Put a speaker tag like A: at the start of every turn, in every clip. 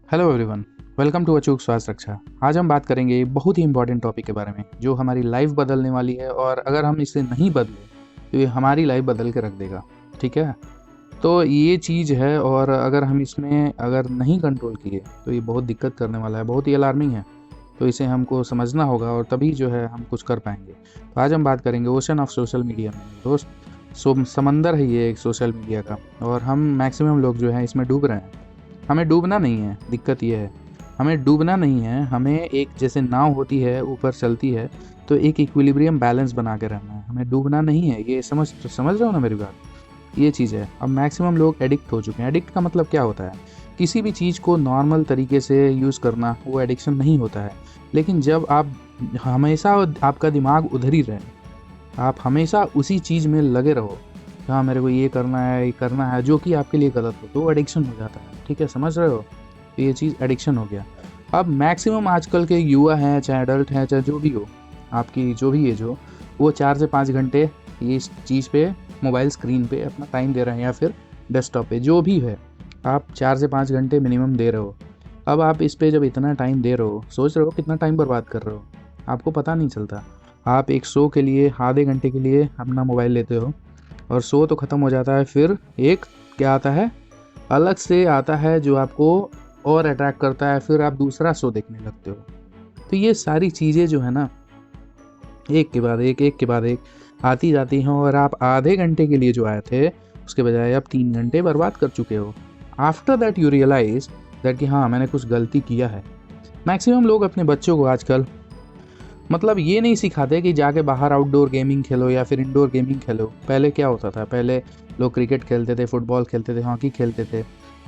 A: Hello everyone, welcome to अचूक स्वास्थ्य रक्षा। आज हम बात करेंगे एक बहुत ही इंपॉर्टेंट टॉपिक के बारे में जो हमारी लाइफ बदलने वाली है, और अगर हम इसे नहीं बदले तो ये हमारी लाइफ बदल के रख देगा। ठीक है, तो ये चीज़ है, और अगर हम इसमें अगर नहीं कंट्रोल किए तो ये बहुत दिक्कत करने वाला है, बहुत ही अलार्मिंग है। तो इसे हमको समझना होगा और तभी जो है हम कुछ कर पाएंगे। तो आज हम बात करेंगे ओशन ऑफ सोशल मीडिया में। दोस्त, समंदर है ये एक सोशल मीडिया का, और हम मैक्सिमम लोग जो है इसमें डूब रहे हैं। हमें डूबना नहीं है, दिक्कत ये है, हमें डूबना नहीं है। हमें एक जैसे नाव होती है ऊपर चलती है, तो एक इक्विलिब्रियम बैलेंस बना के रहना है, हमें डूबना नहीं है। ये समझ रहे हो ना मेरी बात? ये चीज़ है। अब मैक्सिमम लोग एडिक्ट हो चुके हैं। एडिक्ट का मतलब क्या होता है? किसी भी चीज़ को नॉर्मल तरीके से यूज़ करना, वो एडिक्शन नहीं होता है। लेकिन जब आप हमेशा आपका दिमाग उधर ही रहे, आप हमेशा उसी चीज़ में लगे रहो, हाँ मेरे को ये करना है, ये करना है, जो कि आपके लिए गलत हो, तो वो एडिक्शन हो जाता है। ठीक है, समझ रहे हो? तो ये चीज़ एडिक्शन हो गया। अब मैक्सिमम आजकल के युवा हैं, चाहे एडल्ट हैं, चाहे जो भी हो, आपकी जो भी एज हो, वो 4 से 5 घंटे ये इस चीज़ पे, मोबाइल स्क्रीन पे अपना टाइम दे रहे हैं, या फिर डेस्कटॉप पे, जो भी है, आप 4 से 5 घंटे मिनिमम दे रहे हो। अब आप इस पे जब इतना टाइम दे रहे हो, सोच रहे हो कितना टाइम बर्बाद कर रहे हो, आपको पता नहीं चलता। आप एक शो के लिए आधे घंटे के लिए अपना मोबाइल लेते हो, और शो तो ख़त्म हो जाता है, फिर एक क्या आता है, अलग से आता है जो आपको और अट्रैक्ट करता है, फिर आप दूसरा शो देखने लगते हो। तो ये सारी चीज़ें जो है ना, एक के बाद एक, एक के बाद एक आती जाती हैं, और आप आधे घंटे के लिए जो आए थे, उसके बजाय आप 3 घंटे बर्बाद कर चुके हो। After that you realise that कि हाँ, मैंने कुछ गलती किया है। मैक्सिमम लोग अपने बच्चों को आजकल मतलब ये नहीं सिखाते कि जाके बाहर आउटडोर गेमिंग खेलो या फिर इंडोर गेमिंग खेलो। पहले क्या होता था? पहले लोग क्रिकेट खेलते थे, फुटबॉल खेलते थे, हॉकी खेलते थे।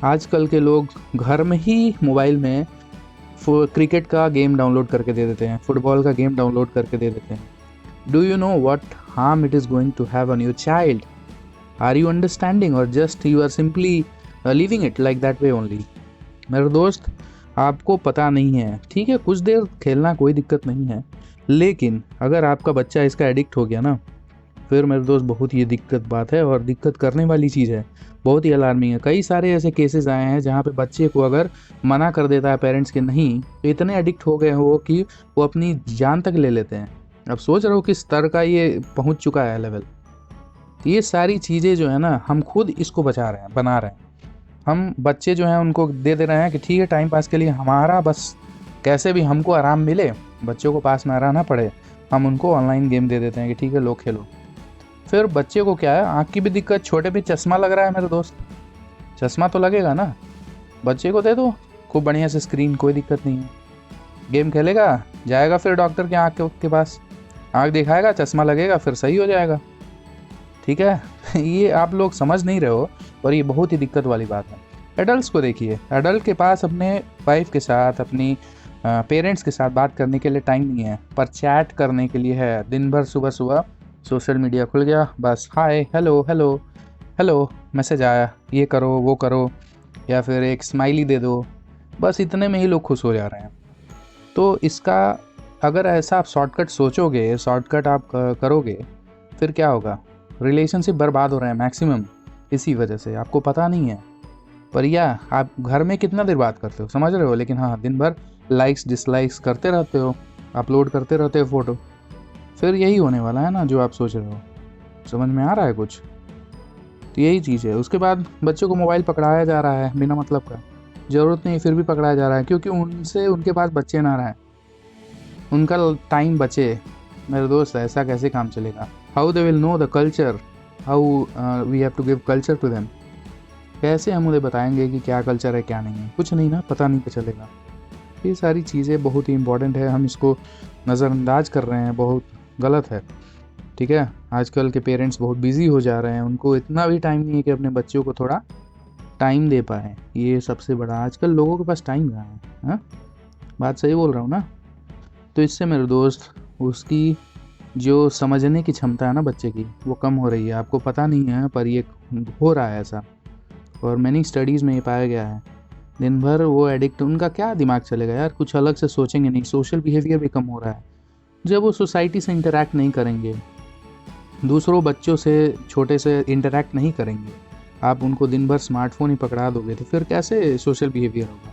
A: आजकल के लोग घर में ही मोबाइल में क्रिकेट का गेम डाउनलोड करके दे देते हैं, फुटबॉल का गेम डाउनलोड करके दे देते हैं। Do you know what harm it is going to have on your child? Are you understanding, और just you are simply living it like that way only? मेरे दोस्त, आपको पता नहीं है। ठीक है, कुछ देर खेलना कोई दिक्कत नहीं है, लेकिन अगर आपका बच्चा इसका एडिक्ट हो गया ना, फिर मेरे दोस्त बहुत ही दिक्कत बात है, और दिक्कत करने वाली चीज़ है, बहुत ही अलार्मिंग है। कई सारे ऐसे केसेस आए हैं जहाँ पे बच्चे को अगर मना कर देता है पेरेंट्स के नहीं, तो इतने एडिक्ट हो गए हो कि वो अपनी जान तक ले लेते हैं। अब सोच रहे हो किस स्तर का ये पहुँच चुका है लेवल। ये सारी चीज़ें जो है ना, हम खुद इसको बना रहे हैं। हम बच्चे जो हैं उनको दे रहे हैं कि ठीक है, टाइम पास के लिए, हमारा बस कैसे भी हमको आराम मिले, बच्चों को पास में रहना पड़े, हम उनको ऑनलाइन गेम दे देते हैं कि ठीक है लो खेलो। फिर बच्चे को क्या है, आँख की भी दिक्कत, छोटे पे चश्मा लग रहा है मेरे दोस्त, चश्मा तो लगेगा ना। बच्चे को दे दो खूब बढ़िया से स्क्रीन, कोई दिक्कत नहीं है, गेम खेलेगा, जाएगा फिर डॉक्टर के आँख के पास, आँख दिखाएगा, चश्मा लगेगा, फिर सही हो जाएगा। ठीक है ये आप लोग समझ नहीं रहे हो, और ये बहुत ही दिक्कत वाली बात है। एडल्ट्स को देखिए, एडल्ट के पास अपने वाइफ के साथ, अपनी पेरेंट्स के साथ बात करने के लिए टाइम नहीं है, पर चैट करने के लिए है। दिन भर सुबह सुबह सोशल मीडिया खुल गया, बस hi hello hello hello, message आया, ये करो वो करो, या फिर एक स्माइली दे दो, बस इतने में ही लोग खुश हो जा रहे हैं। तो इसका अगर ऐसा आप शॉर्टकट सोचोगे, शॉर्टकट आप करोगे, फिर क्या होगा? रिलेशनशिप बर्बाद हो रहे हैं मैक्सिमम इसी वजह से, आपको पता नहीं है। पर या आप घर में कितना देर बात करते हो, समझ रहे हो? लेकिन हाँ, दिन भर लाइक्स डिसलाइक्स करते रहते हो, अपलोड करते रहते हो फ़ोटो, फिर यही होने वाला है ना जो आप सोच रहे हो। समझ में आ रहा है कुछ? तो यही चीज़ है। उसके बाद बच्चों को मोबाइल पकड़ाया जा रहा है बिना मतलब का, ज़रूरत नहीं फिर भी पकड़ाया जा रहा है, क्योंकि उनसे उनके पास बच्चे ना रहें, उनका टाइम बचे। मेरे दोस्त, ऐसा कैसे काम चलेगा? How they will know the culture, how we have to give culture to them? कैसे हम उन्हें बताएंगे कि क्या कल्चर है क्या नहीं है? कुछ नहीं ना, पता नहीं चलेगा। ये सारी चीज़ें बहुत ही इंपॉर्टेंट है, हम इसको नज़रअंदाज कर रहे हैं, बहुत गलत है। ठीक है, आजकल के पेरेंट्स बहुत बिजी हो जा रहे हैं, उनको इतना भी टाइम नहीं है कि अपने बच्चों को थोड़ा टाइम दे पाए। ये सबसे बड़ा, आजकल लोगों के पास टाइम कहाँ है? हाँ, बात सही बोल रहा हूँ ना? तो इससे मेरे दोस्त, उसकी जो समझने की क्षमता है ना बच्चे की, वो कम हो रही है। आपको पता नहीं है, पर ये हो रहा है ऐसा, और मैनी स्टडीज़ में ये पाया गया है। दिन भर वो एडिक्ट, उनका क्या दिमाग चलेगा यार, कुछ अलग से सोचेंगे नहीं, सोशल बिहेवियर भी कम हो रहा है। जब वो सोसाइटी से इंटरेक्ट नहीं करेंगे, दूसरों बच्चों से, छोटे से इंटरेक्ट नहीं करेंगे, आप उनको दिन भर स्मार्टफोन ही पकड़ा दोगे, तो फिर कैसे सोशल बिहेवियर होगा?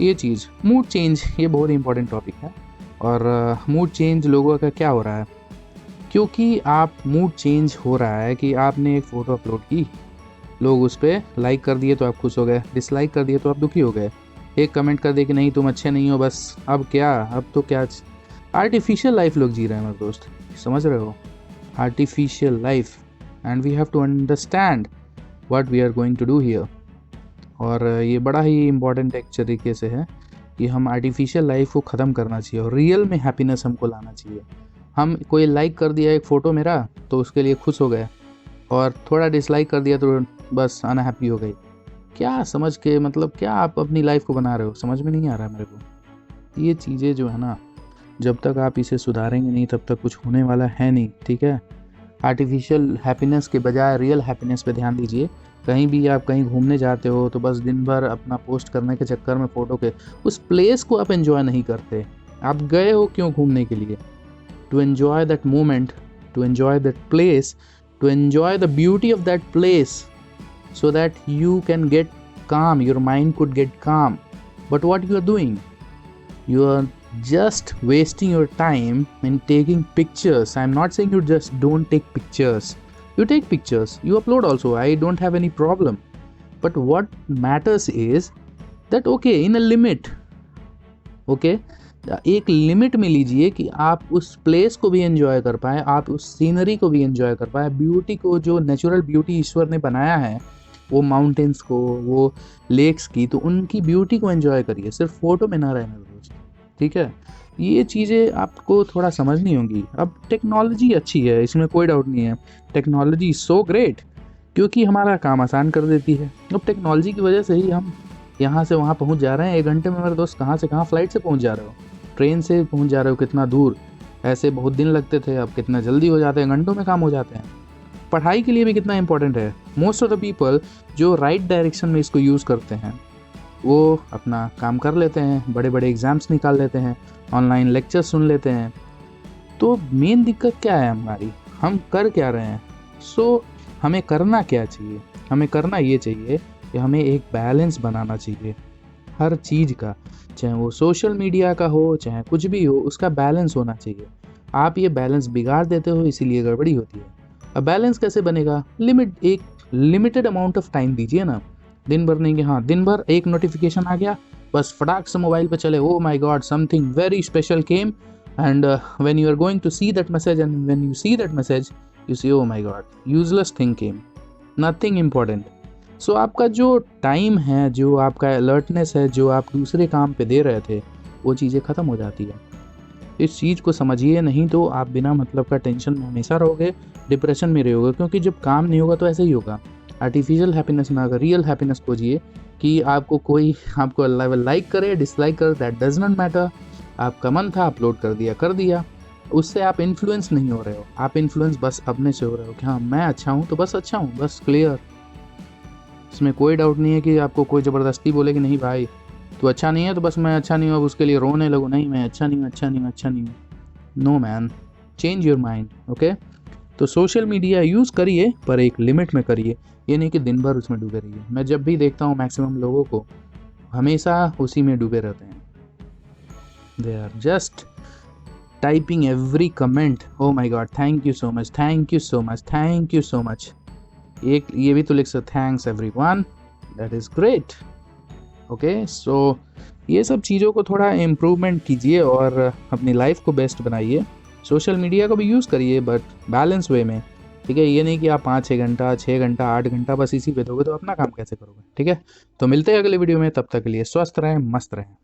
A: ये चीज़ मूड चेंज, ये बहुत इंपॉर्टेंट टॉपिक है। और मूड चेंज लोगों का क्या हो रहा है, क्योंकि आप मूड चेंज हो रहा है कि आपने एक फ़ोटो अपलोड की, लोग उस पर लाइक कर दिए तो आप खुश हो गए, डिसलाइक कर दिए तो आप दुखी हो गए, एक कमेंट कर दिए कि नहीं तुम अच्छे नहीं हो, बस अब क्या, अब तो क्या आर्टिफिशियल लाइफ लोग जी रहे हैं मेरे दोस्त, समझ रहे हो, artificial life. And we have to understand what we are going to do here. और ये बड़ा ही इम्पॉर्टेंट एक तरीके से है कि हम आर्टिफिशियल लाइफ को ख़त्म करना चाहिए और रियल में हैप्पीनेस हमको लाना चाहिए। हम कोई लाइक कर दिया एक फ़ोटो मेरा तो उसके लिए खुश हो गए, और थोड़ा डिसलाइक कर दिया तो बस अनहैप्पी हो गई। क्या समझ के, मतलब क्या आप अपनी लाइफ को बना रहे हो, समझ में नहीं आ रहा है मेरे को। ये चीज़ें जो है ना, जब तक आप इसे सुधारेंगे नहीं तब तक कुछ होने वाला है नहीं, ठीक है। आर्टिफिशियल हैप्पीनेस के बजाय रियल हैप्पीनेस पे ध्यान दीजिए। कहीं भी आप कहीं घूमने जाते हो तो बस दिन भर अपना पोस्ट करने के चक्कर में फ़ोटो के उस प्लेस को आप एंजॉय नहीं करते। आप गए हो क्यों घूमने के लिए, to enjoy that moment, to enjoy that place, to enjoy the beauty of that place, so that you can get calm, your mind could get calm. But what you are doing, you are just wasting your time in taking pictures. I'm not saying you just don't take pictures, you take pictures, you upload also, I don't have any problem. But what matters is that okay, in a limit, okay, एक limit में लीजिए कि आप उस place को भी enjoy कर पाए, आप उस सीनरी को भी एंजॉय कर पाए, ब्यूटी को, जो नेचुरल ब्यूटी ईश्वर ने बनाया है, वो माउंटेन्स को, वो लेक्स की, तो उनकी ब्यूटी को एंजॉय करिए, सिर्फ फ़ोटो में ना रहने दोस्त, ठीक है। ये चीज़ें आपको थोड़ा समझनी होंगी। अब टेक्नोलॉजी अच्छी है, इसमें कोई डाउट नहीं है, टेक्नोलॉजी सो ग्रेट, क्योंकि हमारा काम आसान कर देती है। अब टेक्नोलॉजी की वजह से ही हम यहाँ से वहाँ पहुँच जा रहे हैं। 1 घंटे में मेरे दोस्त कहाँ से कहाँ फ़्लाइट से पहुँच जा रहे हो, ट्रेन से पहुँच जा रहे हो, कितना दूर। ऐसे बहुत दिन लगते थे, अब कितना जल्दी हो जाते हैं, घंटों में काम हो जाते हैं। पढ़ाई के लिए भी कितना इंपॉर्टेंट है। मोस्ट ऑफ द पीपल जो राइट डायरेक्शन में इसको यूज़ करते हैं वो अपना काम कर लेते हैं, बड़े बड़े एग्ज़ाम्स निकाल लेते हैं, ऑनलाइन लेक्चर सुन लेते हैं। तो मेन दिक्कत क्या है हमारी, हम कर क्या रहे हैं। हमें करना क्या चाहिए, हमें करना ये चाहिए कि हमें एक बैलेंस बनाना चाहिए हर चीज़ का, चाहे वो सोशल मीडिया का हो, चाहे कुछ भी हो, उसका बैलेंस होना चाहिए। आप ये बैलेंस बिगाड़ देते हो, इसीलिए गड़बड़ी होती है। अब बैलेंस कैसे बनेगा, एक लिमिटेड अमाउंट ऑफ टाइम दीजिए ना, दिन भर नहीं कि हाँ दिन भर एक नोटिफिकेशन आ गया, बस फटाक से मोबाइल पे चले, oh my god something very special came, and when you are going to see that message, and when you see that message you see oh my god useless thing came, nothing important. So आपका जो time है, जो आपका alertness है, जो आप दूसरे काम पे दे रहे थे, वो चीज़ें ख़त्म हो जाती है। इस चीज़ को समझिए, नहीं तो आप बिना मतलब का टेंशन में हमेशा रहोगे, डिप्रेशन में रहोगे, क्योंकि जब काम नहीं होगा तो ऐसे ही होगा। आर्टिफिशियल हैप्पीनेस ना, अगर रियल हैप्पीनेस खोजिए कि आपको कोई आपको लाइक करे, डिसलाइक करे, दैट डज नॉट मैटर। आपका मन था, अपलोड कर दिया, उससे आप इन्फ्लुएंस नहीं हो रहे हो, आप इन्फ्लुएंस बस अपने से हो रहे हो कि हाँ मैं अच्छा हूँ तो बस अच्छा हूँ, बस क्लियर। इसमें कोई डाउट नहीं है कि आपको कोई ज़बरदस्ती बोले कि नहीं भाई तो अच्छा नहीं है तो बस मैं अच्छा नहीं हूँ, अब उसके लिए रोने लगो, नहीं मैं अच्छा नहीं हूँ, अच्छा नहीं हूँ, अच्छा नहीं हूँ। No man, change your mind, okay. तो सोशल मीडिया यूज़ करिए पर एक लिमिट में करिए, ये नहीं कि दिन भर उसमें डूबे रहिए। मैं जब भी देखता हूँ मैक्सिमम लोगों को हमेशा उसी में डूबे रहते हैं, they are just typing every comment, oh my god thank you so much, thank you so much, thank you so much. एक ये भी तो लिख सकते, thanks everyone, that is great, okay. So ये सब चीज़ों को थोड़ा इम्प्रूवमेंट कीजिए और अपनी लाइफ को बेस्ट बनाइए। सोशल मीडिया को भी यूज़ करिए बट बैलेंस वे में, ठीक है। ये नहीं कि आप 5-6 घंटा, 6 घंटा, 8 घंटा बस इसी पे दोगे तो अपना काम कैसे करोगे, ठीक है। तो मिलते हैं अगले वीडियो में, तब तक के लिए स्वस्थ रहें, मस्त रहें।